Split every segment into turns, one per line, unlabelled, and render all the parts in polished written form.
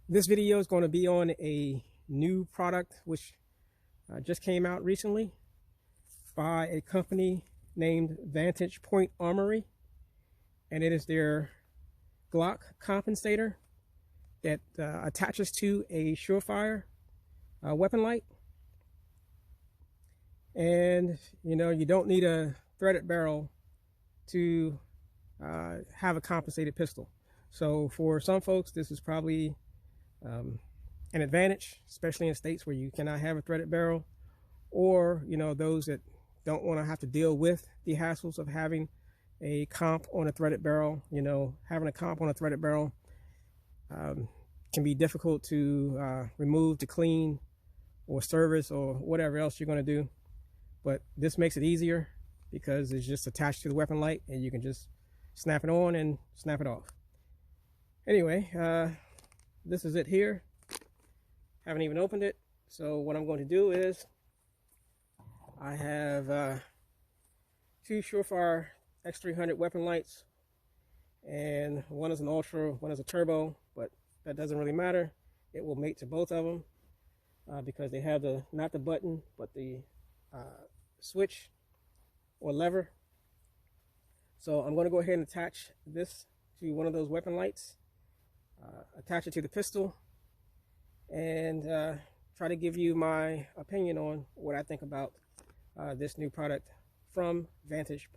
This video is going to be on a new product which just came out recently by a company named Vantage Armory, and it is their Glock compensator that attaches to a Surefire weapon light. And you don't need a threaded barrel to have a compensated pistol. So for some folks, this is probably an advantage, especially in states where you cannot have a threaded barrel, or those that don't want to have to deal with the hassles of having a comp on a threaded barrel. Having a comp on a threaded barrel can be difficult to remove, to clean, or service, or whatever else you're going to do. But this makes it easier because it's just attached to the weapon light and you can just snap it on and snap it off. Anyway, this is it here. Haven't even opened it. So what I'm going to do is I have two Surefire X300 weapon lights, and one is an ultra, one is a turbo, but that doesn't really matter. It will mate to both of them because they have not the button, but the switch or lever. So I'm going to go ahead and attach this to one of those weapon lights, attach it to the pistol, and try to give you my opinion on what I think about this new product from Vantage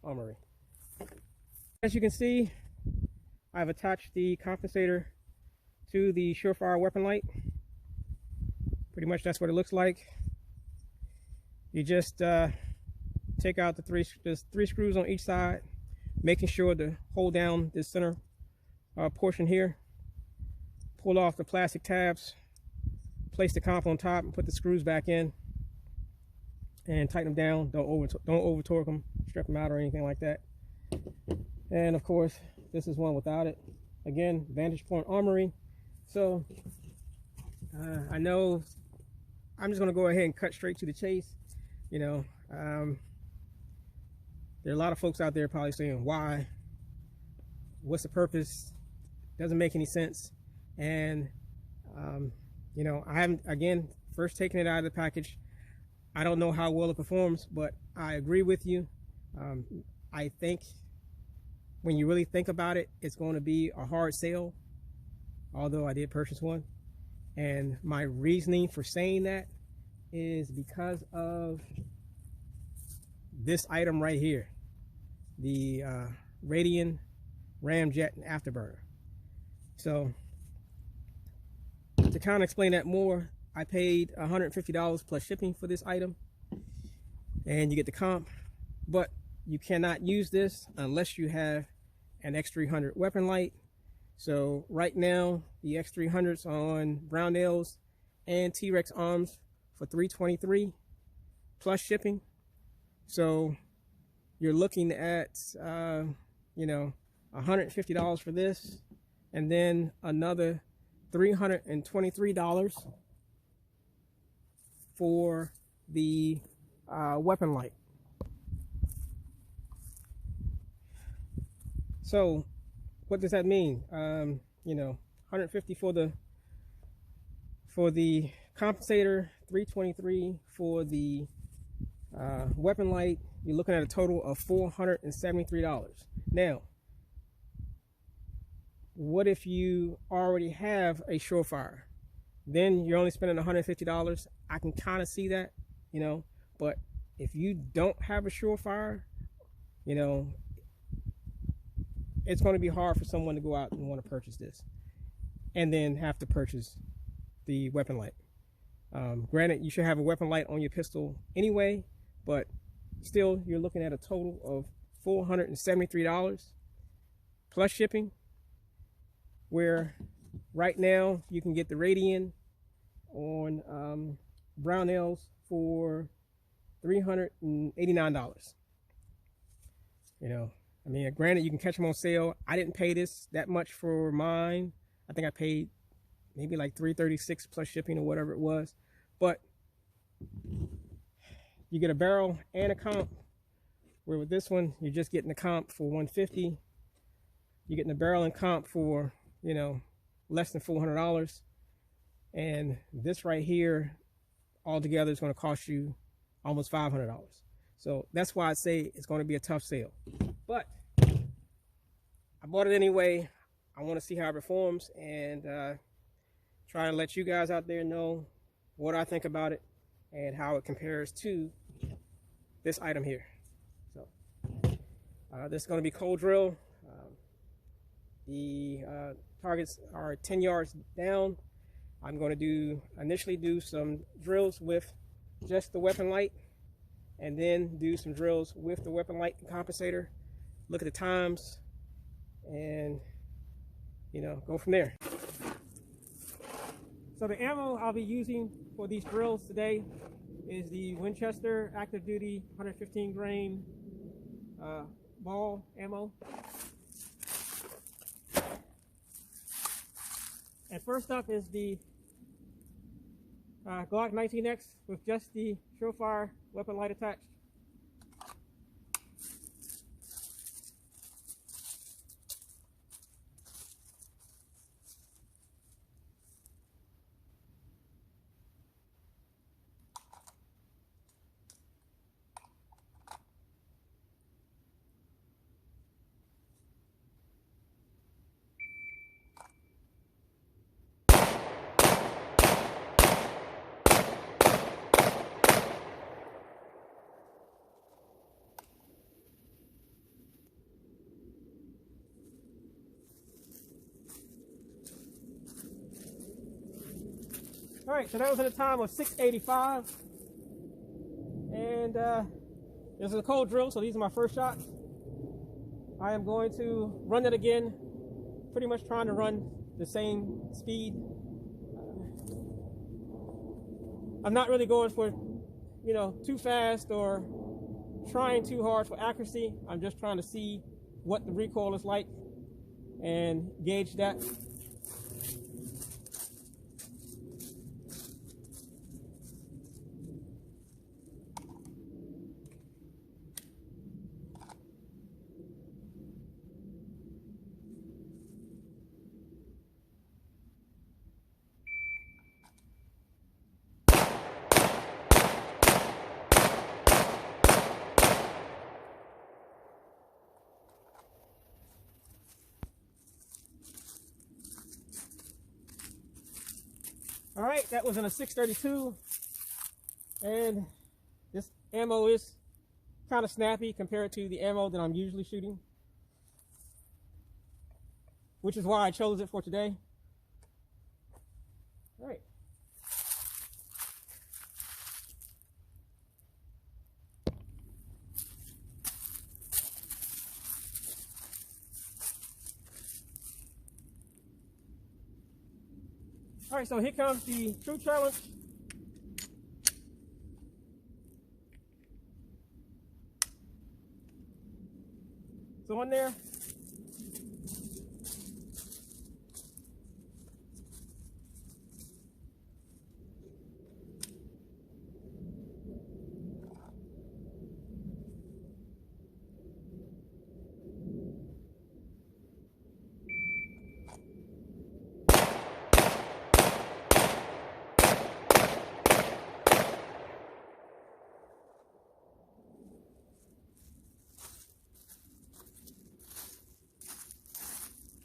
Armory. As you can see, I've attached the compensator to the Surefire weapon light. Pretty much that's what it looks like. You just take out there's three screws on each side, making sure to hold down this center portion here. Pull off the plastic tabs, place the comp on top, and put the screws back in, and tighten them down. Don't over torque them, strip them out, or anything like that. And of course, this is one without it. Again, Vantage Armory. So I know I'm just going to go ahead and cut straight to the chase. There are a lot of folks out there probably saying, why? What's the purpose? Doesn't make any sense. And I haven't, again, first taken it out of the package. I don't know how well it performs, but I agree with you. I think when you really think about it, it's going to be a hard sell, although I did purchase one. And my reasoning for saying that is because of this item right here, the Radian Ramjet and Afterburner. So to kind of explain that more, I paid $150 plus shipping for this item, and you get the comp, but you cannot use this unless you have an X300 weapon light. So right now the X300's on Brownells and T-Rex arms for $323 plus shipping. So you're looking at $150 for this, and then another $323 for the weapon light. So what does that mean? $150 for the compensator, $323 for the weapon light. You're looking at a total of $473. Now, what if you already have a Surefire? Then you're only spending $150. I can kind of see that, but if you don't have a Surefire, it's going to be hard for someone to go out and want to purchase this and then have to purchase the weapon light. Granted, you should have a weapon light on your pistol anyway, but still you're looking at a total of $473 plus shipping, where right now you can get the Radian on Brownells for $389. Granted, you can catch them on sale. I didn't pay that much for mine. I think I paid maybe like $336 plus shipping or whatever it was. But you get a barrel and a comp, where with this one you're just getting the comp for $150. You're getting the barrel and comp for a less than $400. And this right here altogether is going to cost you almost $500. So that's why I say it's going to be a tough sale. But I bought it anyway. I want to see how it performs and try to let you guys out there know what I think about it and how it compares to this item here. So this is going to be cold drill. The targets are 10 yards down. I'm going to initially do some drills with just the weapon light, and then do some drills with the weapon light and compensator, look at the times, and go from there. So the ammo I'll be using for these drills today is the Winchester active duty 115 grain ball ammo. And first up is the Glock 19X with just the Surefire weapon light attached. All right, so that was at a time of 685, and this is a cold drill, so these are my first shots. I am going to run it again, pretty much trying to run the same speed. I'm not really going for, too fast or trying too hard for accuracy. I'm just trying to see what the recoil is like and gauge that. All right, that was in a 632, and this ammo is kind of snappy compared to the ammo that I'm usually shooting, which is why I chose it for today. All right. All right, so here comes the true challenge. So in there.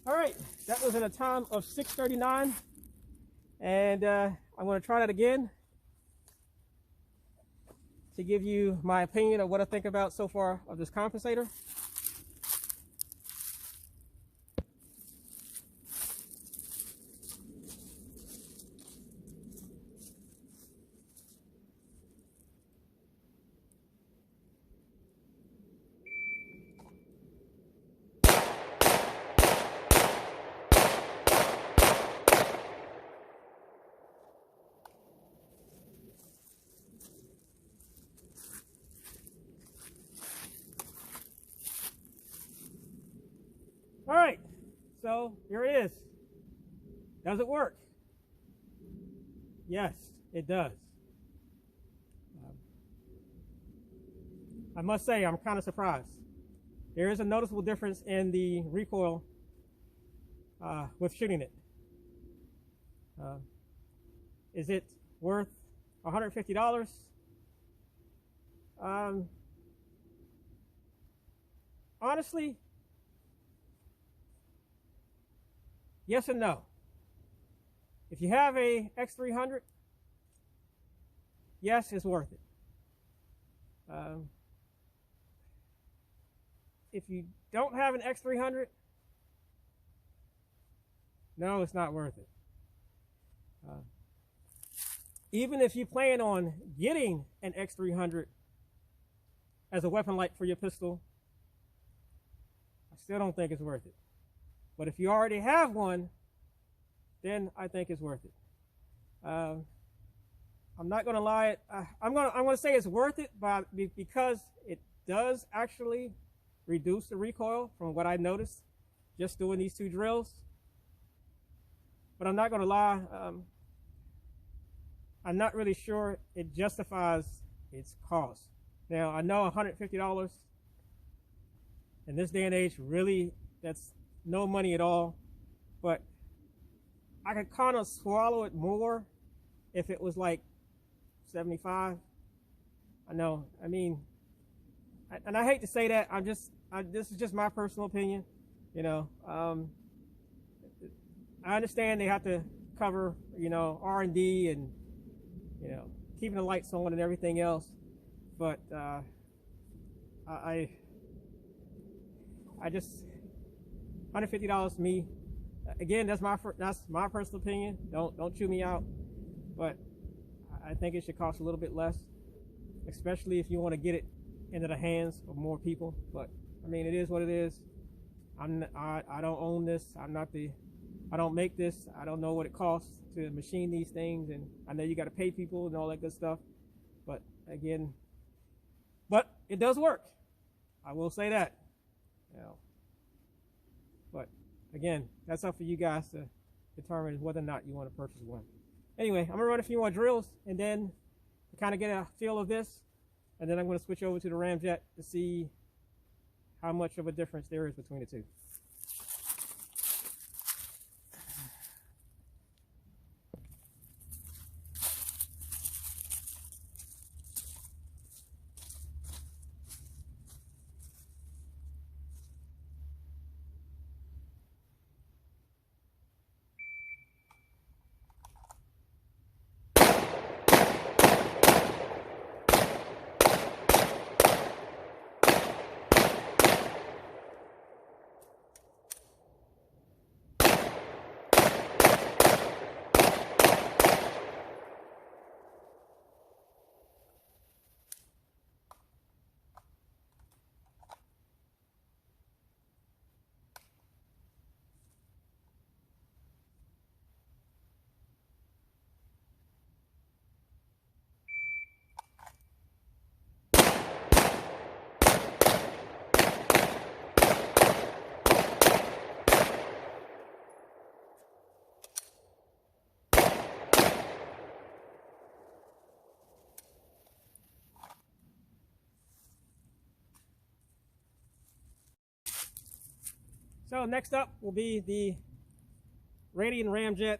All right, that was in a time of 6:39, and I'm going to try that again to give you my opinion of what I think about so far of this compensator. All right, so here it is. Does it work? Yes, it does. I must say, I'm kind of surprised. There is a noticeable difference in the recoil with shooting it. Is it worth $150? Honestly, yes and no. If you have a X300, yes, it's worth it. If you don't have an X300, no, it's not worth it. Even if you plan on getting an X300 as a weapon light for your pistol, I still don't think it's worth it. But if you already have one, then I think it's worth it. I'm not going to lie. I'm going to say it's worth it because it does actually reduce the recoil from what I noticed just doing these 2 drills. But I'm not going to lie. I'm not really sure it justifies its cost. Now, I know $150 in this day and age, really, that's no money at all. But I could kind of swallow it more if it was like 75. I know. I mean, and I hate to say that. This is just my personal opinion. You know, I understand they have to cover, you know, R&D and, you know, keeping the lights on and everything else. But I just $150 to me. Again, that's my personal opinion. Don't chew me out. But I think it should cost a little bit less, especially if you want to get it into the hands of more people. But I mean, it is what it is. I don't own this. I don't make this. I don't know what it costs to machine these things, and I know you got to pay people and all that good stuff. But again, but it does work. I will say that. You know. But again, that's up for you guys to determine whether or not you want to purchase one. Anyway, I'm gonna run a few more drills and then kind of get a feel of this, and then I'm going to switch over to the ramjet to see how much of a difference there is between the two. So next up will be the Radian ramjet,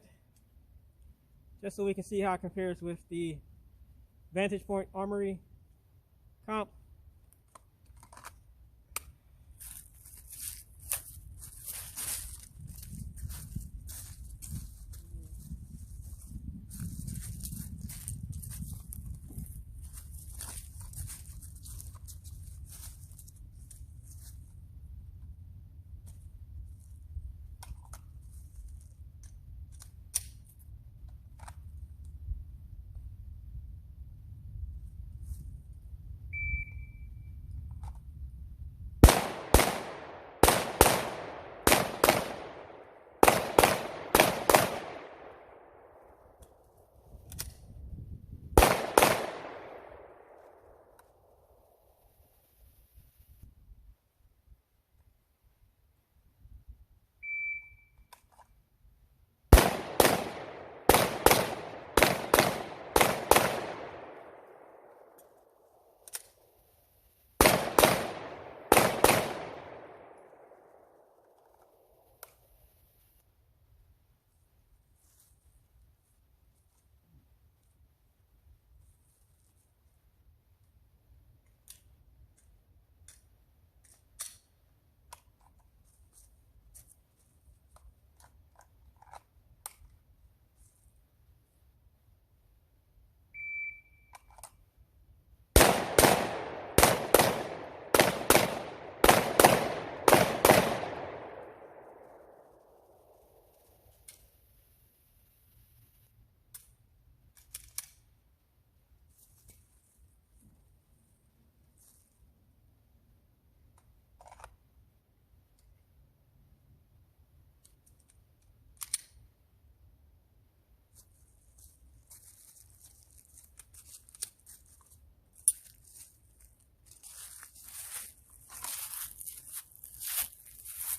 just so we can see how it compares with the Vantage Point Armory comp.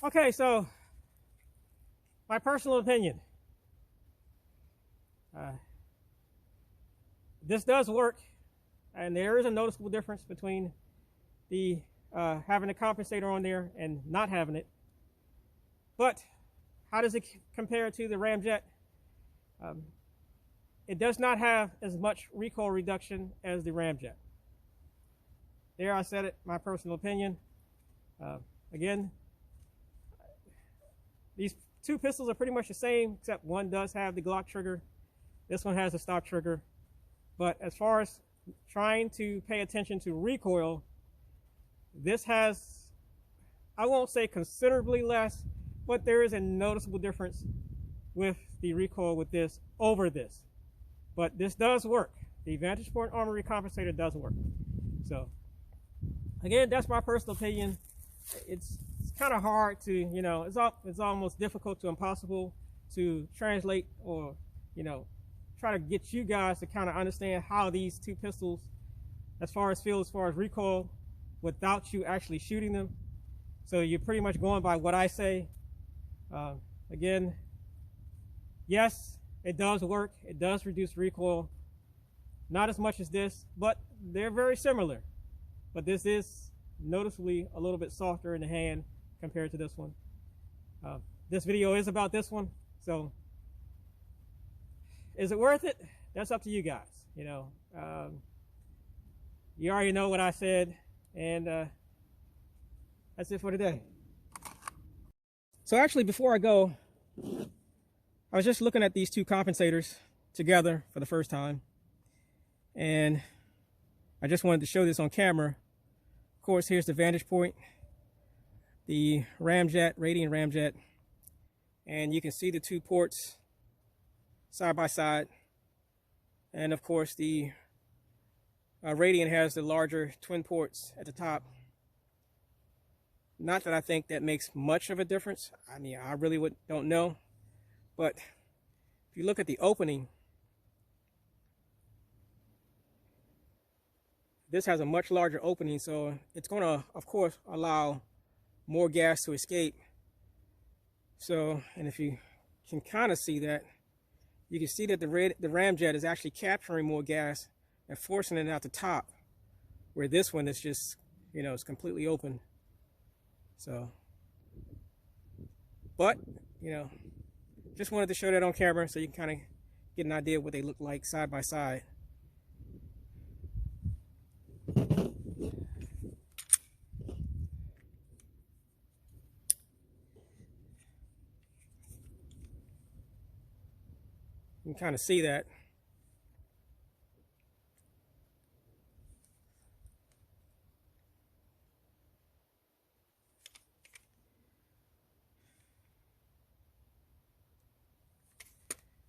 Okay, so my personal opinion. This does work, and there is a noticeable difference between the having a compensator on there and not having it. But how does it compare to the Ramjet? It does not have as much recoil reduction as the Ramjet. There, I said it, my personal opinion. Again, these two pistols are pretty much the same, except one does have the Glock trigger. This one has a stock trigger. But as far as trying to pay attention to recoil, this has, I won't say considerably less, but there is a noticeable difference with the recoil with this over this. But this does work. The Vantage Armory compensator does work. So again, that's my personal opinion. It's kind of hard to, you know, it's almost difficult to impossible to translate or, you know, try to get you guys to kind of understand how these two pistols, as far as recoil, without you actually shooting them. So you're pretty much going by what I say. Again, yes, it does work. It does reduce recoil. Not as much as this, but they're very similar. But this is noticeably a little bit softer in the hand compared to this one. This video is about this one, so is it worth it? That's up to you guys. You know, you already know what I said, and that's it for today. So actually, before I go, I was just looking at these two compensators together for the first time, and I just wanted to show this on camera. Of course, here's the vantage point, the Ramjet, Radian Ramjet, and you can see the two ports side by side. And of course, the Radian has the larger twin ports at the top. Not that I think that makes much of a difference. I mean, I really don't know. But if you look at the opening, this has a much larger opening, so it's going to, of course, allow more gas to escape. So, and if you can kind of see that, you can see that the Ramjet is actually capturing more gas and forcing it out the top, where this one is just, you know, it's completely open. So, but, you know, just wanted to show that on camera so you can kind of get an idea of what they look like side by side. You can kind of see that.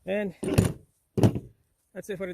And that's it for today.